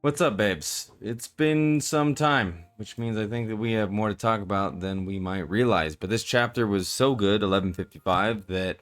What's up, babes? It's been some time, which means I think that we have more to talk about than we might realize. But this chapter was so good, 1155, that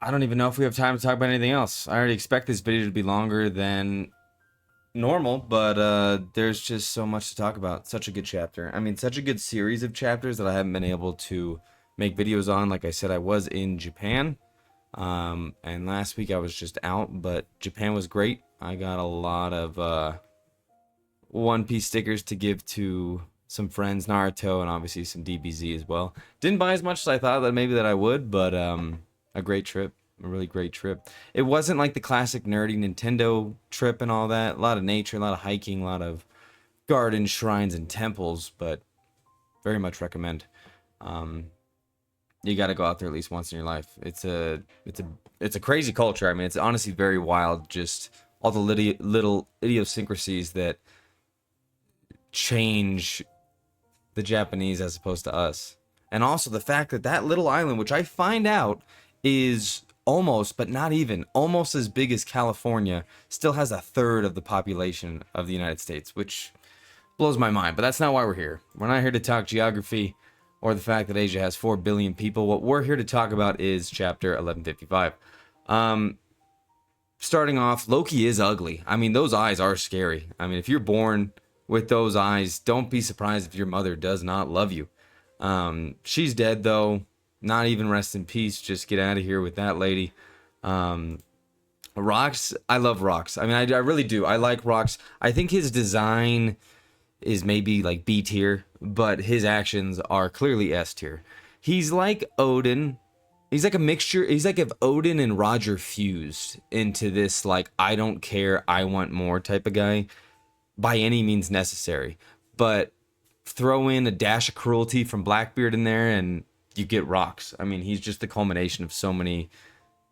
I don't even know if we have time to talk about anything else. I already expect this video to be longer than normal, but there's just so much to talk about. Such a good chapter. I mean, such a good series of chapters that I haven't been able to make videos on. Like I said, I was in Japan, and last week I was just out, but Japan was great. I got a lot of One Piece stickers to give to some friends, Naruto, and obviously some DBZ as well. Didn't buy as much as I thought that maybe that I would, but a great trip, a really great trip. It wasn't like the classic nerdy Nintendo trip and all that. A lot of nature, a lot of hiking, a lot of gardens, shrines, and temples, but very much recommend. Um, you got to go out there at least once in your life. It's a crazy culture. I mean, it's honestly very wild. Just all the little idiosyncrasies that change the Japanese as opposed to us. And also the fact that that little island, which I find out is almost, but not even, almost as big as California, still has a third of the population of the United States, which blows my mind. But that's not why we're here. We're not here to talk geography or the fact that Asia has 4 billion people. What we're here to talk about is chapter 1155. Um, Starting off, Loki is ugly. I mean, those eyes are scary. I mean, if you're born with those eyes, don't be surprised if your mother does not love you. She's dead though. Not even rest in peace. Just get out of here with that lady. Um, Rocks, I love Rocks. I mean, I really do. I like Rocks. I think his design is maybe like B tier, but his actions are clearly S tier. He's like Odin. He's like a mixture. He's like if Odin and Roger fused into this, like, I don't care, I want more type of guy by any means necessary. But throw in a dash of cruelty from Blackbeard in there, and you get Rocks. I mean, he's just the culmination of so many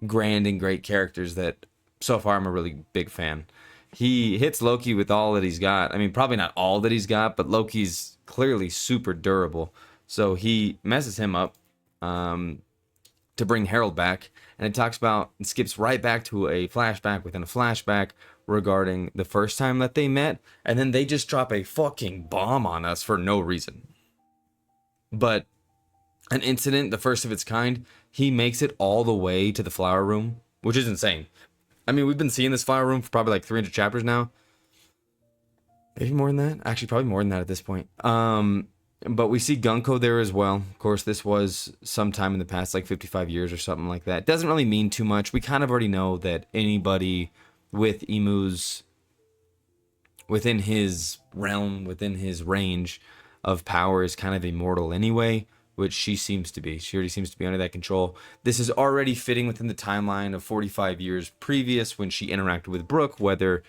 grand and great characters that so far I'm a really big fan. He hits Loki with all that he's got. I mean, probably not all that he's got, but Loki's clearly super durable. So he messes him up. To bring Harold back, and it talks about it skips right back to a flashback within a flashback regarding the first time that they met, and then they just drop a fucking bomb on us for no reason. But an incident, the first of its kind, he makes it all the way to the flower room, which is insane. I mean, we've been seeing this flower room for probably like 300 chapters now. Maybe more than that. Actually, probably more than that at this point. But we see Gunko there as well. Of course, this was sometime in the past, like 55 years or something like that. It doesn't really mean too much. We kind of already know that anybody with Emu's within his realm, within his range of power is kind of immortal anyway, which she seems to be. She already seems to be under that control. This is already fitting within the timeline of 45 years previous when she interacted with Brooke, whether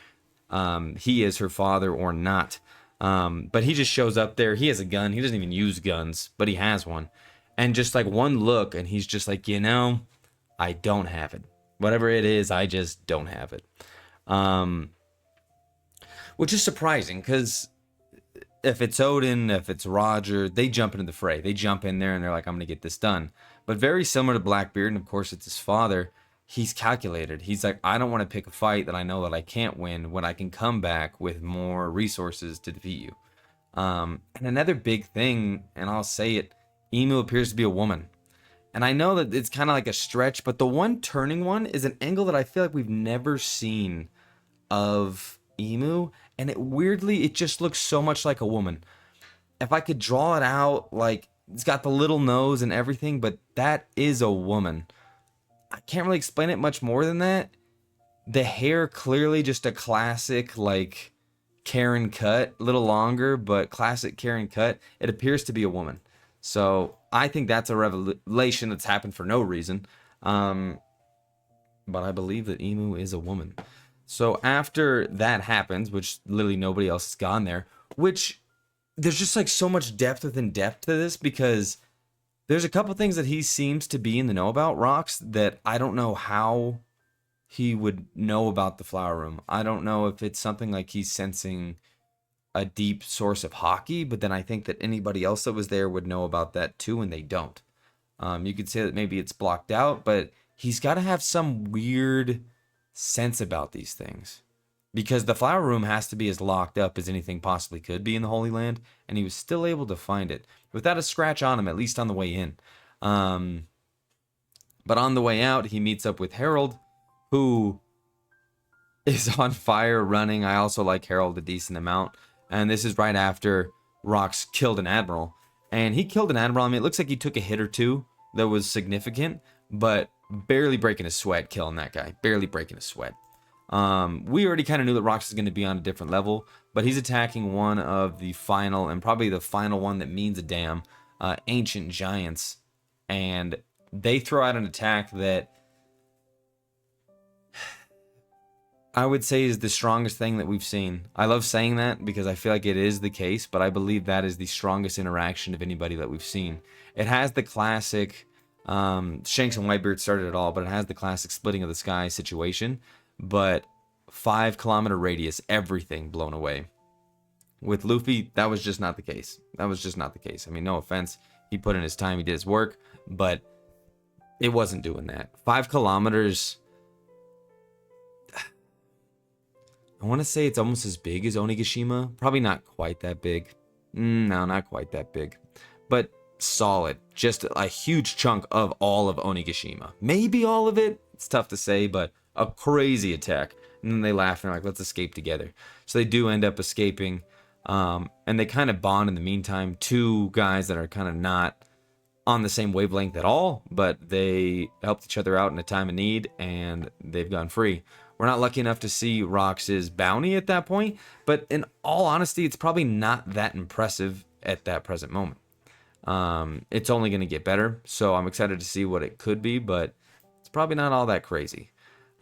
he is her father or not. But he just shows up there. He has a gun. He doesn't even use guns, but he has one. And just like one look, and he's just like, I don't have it. Whatever it is, I just don't have it. Um, which is surprising because if it's Odin, if it's Roger, they jump into the fray. They jump in there and they're like, I'm going to get this done. But very similar to Blackbeard, and of course it's his father, he's calculated. He's like, I don't want to pick a fight that I know that I can't win when I can come back with more resources to defeat you. And another big thing, and I'll say it, Emu appears to be a woman. And I know that it's kind of like a stretch, but the one turning one is an angle that I feel like we've never seen of Emu, and it just looks so much like a woman. If I could draw it out, like it's got the little nose and everything, but that is a woman. I can't really explain it much more than that. The hair clearly just a classic like Karen cut, a little longer, but classic Karen cut. It appears to be a woman. So I think that's a revelation that's happened for no reason. Um, but I believe that Emu is a woman. So after that happens, which literally nobody else has gone there, which there's just like so much depth within depth to this because there's a couple things that he seems to be in the know about Rocks that I don't know how he would know about the flower room. I don't know if it's something like he's sensing a deep source of hockey, but then I think that anybody else that was there would know about that too, and they don't. You could say that maybe it's blocked out, but he's got to have some weird sense about these things. because the flower room has to be as locked up as anything possibly could be in the Holy Land, and he was still able to find it without a scratch on him, at least on the way in. But on the way out, he meets up with Harold, who is on fire running. I also like Harold a decent amount. And this is right after Rox killed an admiral. And he killed an admiral. I mean, it looks like he took a hit or two that was significant, but barely breaking a sweat killing that guy. Barely breaking a sweat. We already kind of knew that Rox is going to be on a different level, but he's attacking one of the final, and probably the final one that means a damn, ancient giants. And they throw out an attack that I would say is the strongest thing that we've seen. I love saying that because I feel like it is the case, but I believe that is the strongest interaction of anybody that we've seen. It has the classic, Shanks and Whitebeard started it all, but it has the classic splitting of the sky situation. But 5-kilometer radius, everything blown away. With Luffy, that was just not the case. That was just not the case. I mean, no offense. He put in his time, he did his work, but it wasn't doing that. 5 kilometers... I want to say it's almost as big as Onigashima. Probably not quite that big. No, not quite that big. But solid. Just a huge chunk of all of Onigashima. Maybe all of it. It's tough to say, but a crazy attack. And then they laugh and they're like, let's escape together. So they do end up escaping. And they kind of bond in the meantime. Two guys that are kind of not on the same wavelength at all, but they helped each other out in a time of need, and they've gone free. We're not lucky enough to see Rox's bounty at that point, but in all honesty, it's probably not that impressive at that present moment. It's only going to get better, so I'm excited to see what it could be, but it's probably not all that crazy.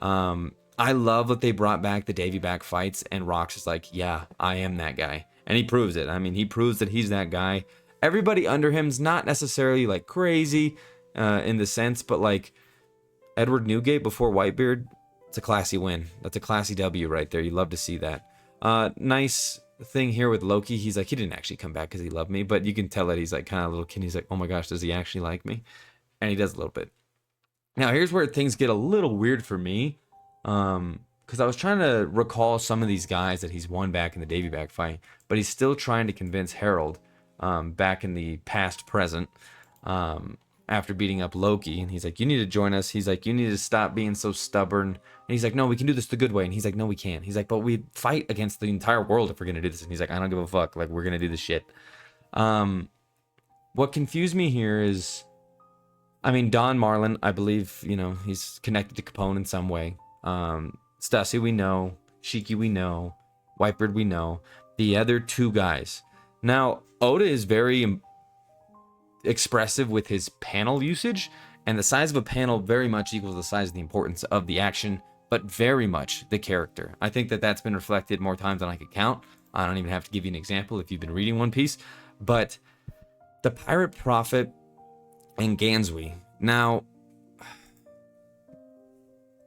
I love that they brought back the Davy back fights, and Rox is like, yeah, I am that guy. And he proves it. I mean, he proves that he's that guy. Everybody under him's not necessarily like crazy in the sense, but like Edward Newgate before Whitebeard, it's a classy win. That's a classy W right there. You love to see that. Nice thing here with Loki. He's like, he didn't actually come back because he loved me, but you can tell that he's like kind of a little kid. He's like, oh my gosh, does he actually like me? And he does a little bit. Now, here's where things get a little weird for me. Because I was trying to recall some of these guys that he's won back in the Davy back fight, but he's still trying to convince Harold back in the past present after beating up Loki. And he's like, you need to join us. He's like, you need to stop being so stubborn. And he's like, no, we can do this the good way. And he's like, no, we can't. He's like, but we fight against the entire world if we're going to do this. And he's like, I don't give a fuck. Like, we're going to do this shit. What confused me here is, I mean, Don Marlin, I believe, you know, he's connected to Capone in some way. Stassi we know, Shiki we know, Whitebeard we know. The other two guys. Now, Oda is very expressive with his panel usage, and the size of a panel very much equals the size of the importance of the action, but very much the character. I think that that's been reflected more times than I could count. I don't even have to give you an example if you've been reading One Piece, but the Pirate Prophet and Gansui. Now,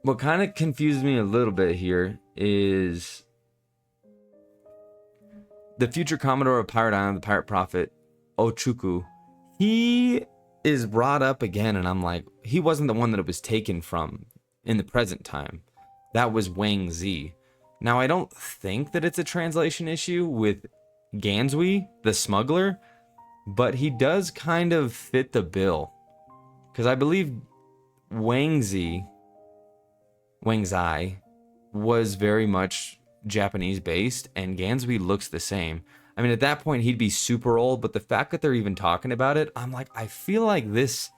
what kind of confused me a little bit here is the future Commodore of Pirate Island, the Pirate Prophet, Ochuku. He is brought up again, and I'm like, he wasn't the one that it was taken from in the present time. That was Wang Zi. Now, I don't think that it's a translation issue with Gansui, the smuggler, but he does kind of fit the bill. Because I believe Wang Zai was very much Japanese based, and Gansui looks the same. I mean, at that point, he'd be super old, but the fact that they're even talking about it, I'm like, I feel like this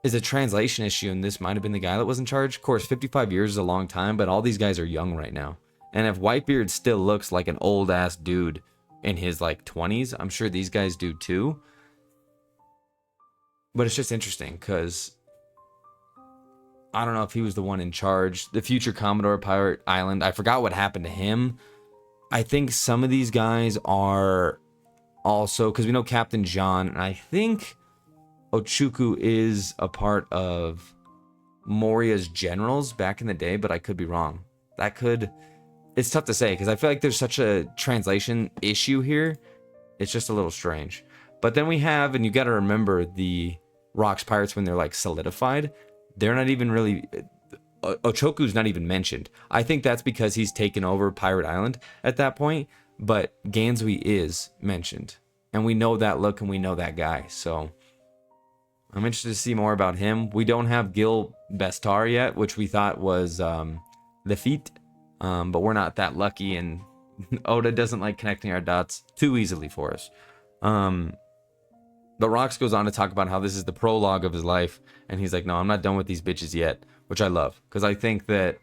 is a translation issue, and this might have been the guy that was in charge. Of course, 55 years is a long time, but all these guys are young right now. And if Whitebeard still looks like an old-ass dude in his, like, 20s, I'm sure these guys do too. But it's just interesting, because I don't know if he was the one in charge. The future Commodore of Pirate Island, I forgot what happened to him. I think some of these guys are also, because we know Captain John, and I think Ochuku is a part of Moria's generals back in the day, but I could be wrong. It's tough to say, because I feel like there's such a translation issue here. It's just a little strange. But then we have, and you got to remember, the Rocks Pirates, when they're like solidified, they're not even really, Ochoku's not even mentioned. I think that's because he's taken over Pirate Island at that point, but Gansui is mentioned. And we know that look and we know that guy. So I'm interested to see more about him. We don't have Gil Bestar yet, which we thought was Lafitte, but we're not that lucky, and Oda doesn't like connecting our dots too easily for us. But Rox goes on to talk about how this is the prologue of his life, and he's like, no, I'm not done with these bitches yet, which I love, because I think that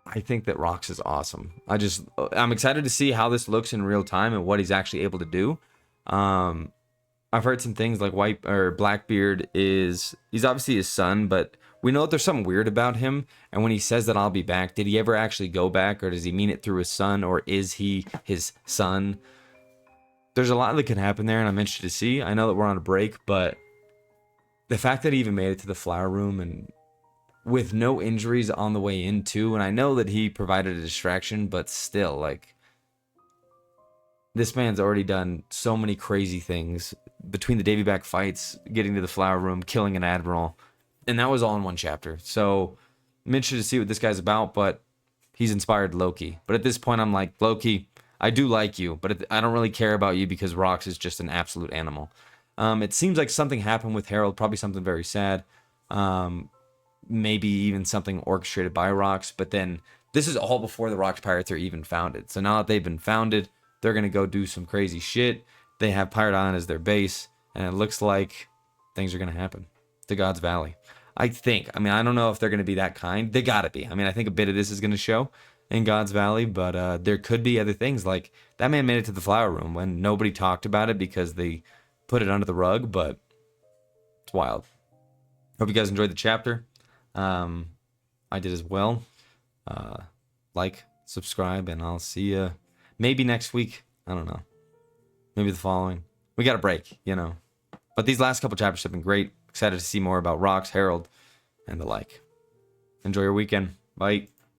Rox is awesome. I'm excited to see how this looks in real time and what he's actually able to do. I've heard some things like Blackbeard he's obviously his son, but we know that there's something weird about him. And when he says that I'll be back, did he ever actually go back, or does he mean it through his son, or is he his son? There's a lot that can happen there, and I'm interested to see. I know that we're on a break, but the fact that he even made it to the flower room and with no injuries on the way in too, and I know that he provided a distraction, but still, like, this man's already done so many crazy things between the Davy Back fights, getting to the flower room, killing an admiral, and that was all in one chapter. So I'm interested to see what this guy's about, but he's inspired Loki. But at this point, I'm like, Loki, I do like you, but I don't really care about you because Rox is just an absolute animal. It seems like something happened with Harold, probably something very sad. Maybe even something orchestrated by Rox, but then this is all before the Rox Pirates are even founded. So now that they've been founded, they're going to go do some crazy shit. They have Pirate Island as their base, and it looks like things are going to happen to God's Valley. I think. I mean, I don't know if they're going to be that kind. They got to be. I mean, I think a bit of this is going to show in God's Valley, but there could be other things. Like, that man made it to the flower room when nobody talked about it because they put it under the rug, but it's wild. Hope you guys enjoyed the chapter. I did as well. Like, subscribe, and I'll see you maybe next week. I don't know. Maybe the following. We got a break, you know. But these last couple chapters have been great. Excited to see more about Rox, Harold, and the like. Enjoy your weekend. Bye.